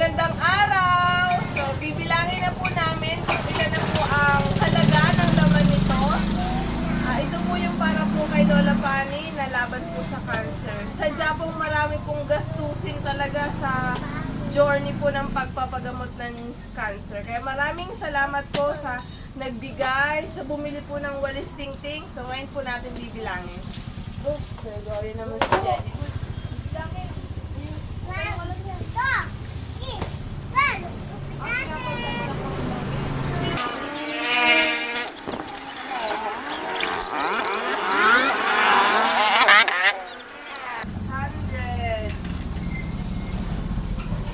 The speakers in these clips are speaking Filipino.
Magandang araw! So, bibilangin na po namin kung ilan na po ang halaga ng laman nito. Ito po yung para po kay Lola Fanny na laban po sa cancer. Sadya pong marami pong gastusin talaga sa journey po ng pagpapagamot ng cancer. Kaya maraming salamat po sa nagbigay, sa bumili po ng walis tingting. So, ngayon po natin bibilangin. Oh, gagawin naman si Jenny. Bilangin.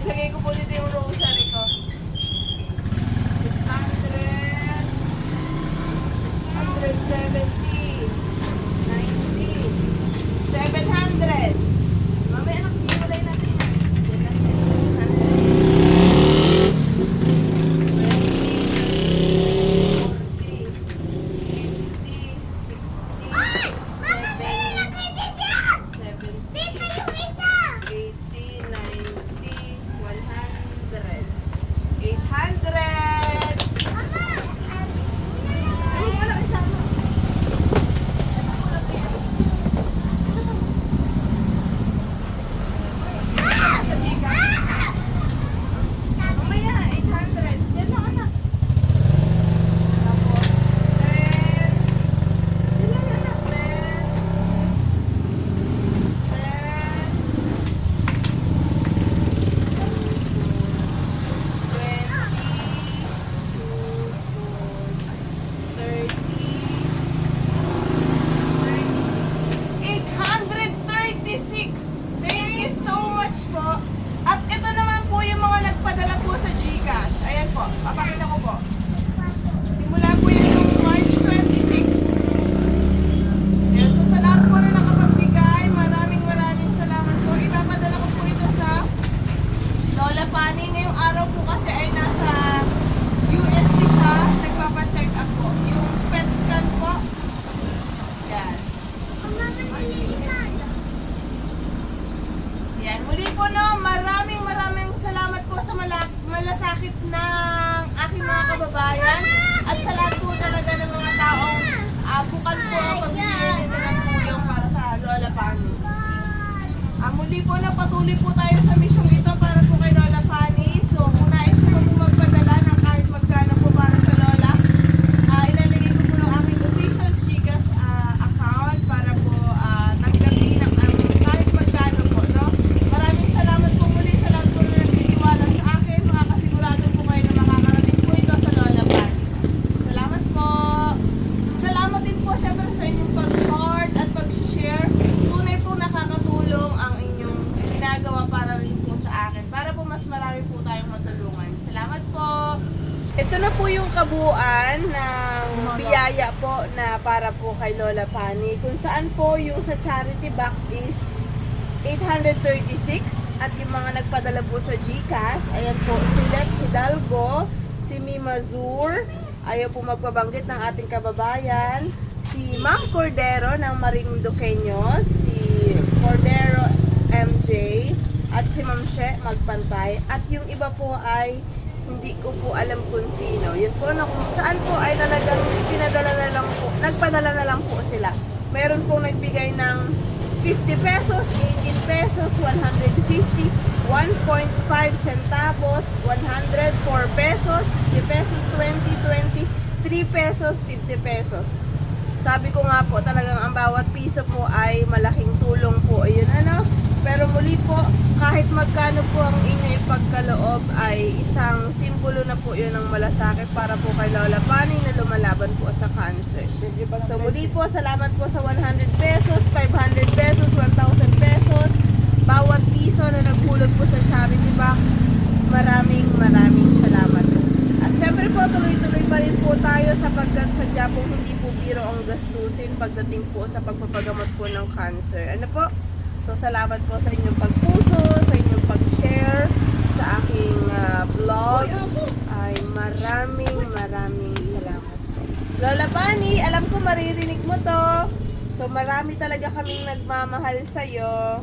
Ilagay ko po dito yung rosary ko. 600, 170, 90, 700. Mamaya anak, hihulay natin. 836. Thank you so much po. At ito naman po yung mga nagpadala po sa GCash. Ayan po, papakita ko po. Simula po yun yung March 26. Ayan, so sa lahat po na nakapagbigay, maraming salamat po. Ipapadala ko po ito sa Lola Fanny. Ngayong araw po kasi ay nasa UST siya. Nagpapacheck up po. Yung PET scan po. Yan. Yan. Muli po no, maraming salamat po sa malasakit ng aking mga kababayan at sa lahat po talaga ng mga taong bukal po ang pagbibigay nito ng tulong para sa Lola Fanny. Muli po na patuloy po tayo sa misyong ito para po kay Lola Fanny. So kung nais po magpadala ng kahit magkano po para sa Lola, ilalagay ko po ng aming official GCash account para po tanggapin ang kahit magkano po, no? Maraming salamat po muli sa lahat po na nagtitiwala sa akin. Makakasigurado po kayo na makakarating po ito sa Lola Fanny. Salamat po. Salamat din po syempre sa inyong pag-support at pag-share. Tunay po nakakatulong ang inyong ginagawa para rin po sa akin. Para po mas marami po tayong matulungan. Salamat po. Ito na po yung kabuuan ng biyaya po na para po kay Lola Fanny. Kung saan po yung sa charity box is 836 at yung mga nagpadala po sa GCash, ayan po, si Let Hidalgo, si Mima Zur, ayaw po magpabanggit ng ating kababayan, si Ma'am Cordero ng Marinduqueños, si Cordero MJ, at si Ma'am She Magpantay, at yung iba po ay hindi ko po alam kung sino. Yun po na kung saan po ay talagang pinadala na lang po, nagpadala na lang po sila. Meron pong nagbigay ng 50 pesos, 18 pesos, 150, 1.5 centavos, 104 pesos, 50 pesos, 20, 3 pesos, 50 pesos. Sabi ko nga po, talagang ang bawat piso po ay malaking tulong po. Ayun ano. Pero muli po, kahit magkano po ang inyong ipagkaloob ay isang simbolo na po yun ng malasakit para po kay Lola Fanny na lumalaban po sa cancer. So muli po, salamat po sa 100 pesos, 500 pesos, 1,000 pesos. Bawat piso na naghulog po sa charity box, maraming salamat. At syempre po, tuloy-tuloy pa rin po tayo sapagkat sadya po hindi po biro ang gastusin pagdating po sa pagpapagamot po ng cancer. Ano po? So, salamat po sa inyong pagpuso, sa inyong pag-share sa aking vlog. Ay, maraming salamat po. Lola Fanny, alam ko maririnig mo to. So, marami talaga kaming nagmamahal sa'yo.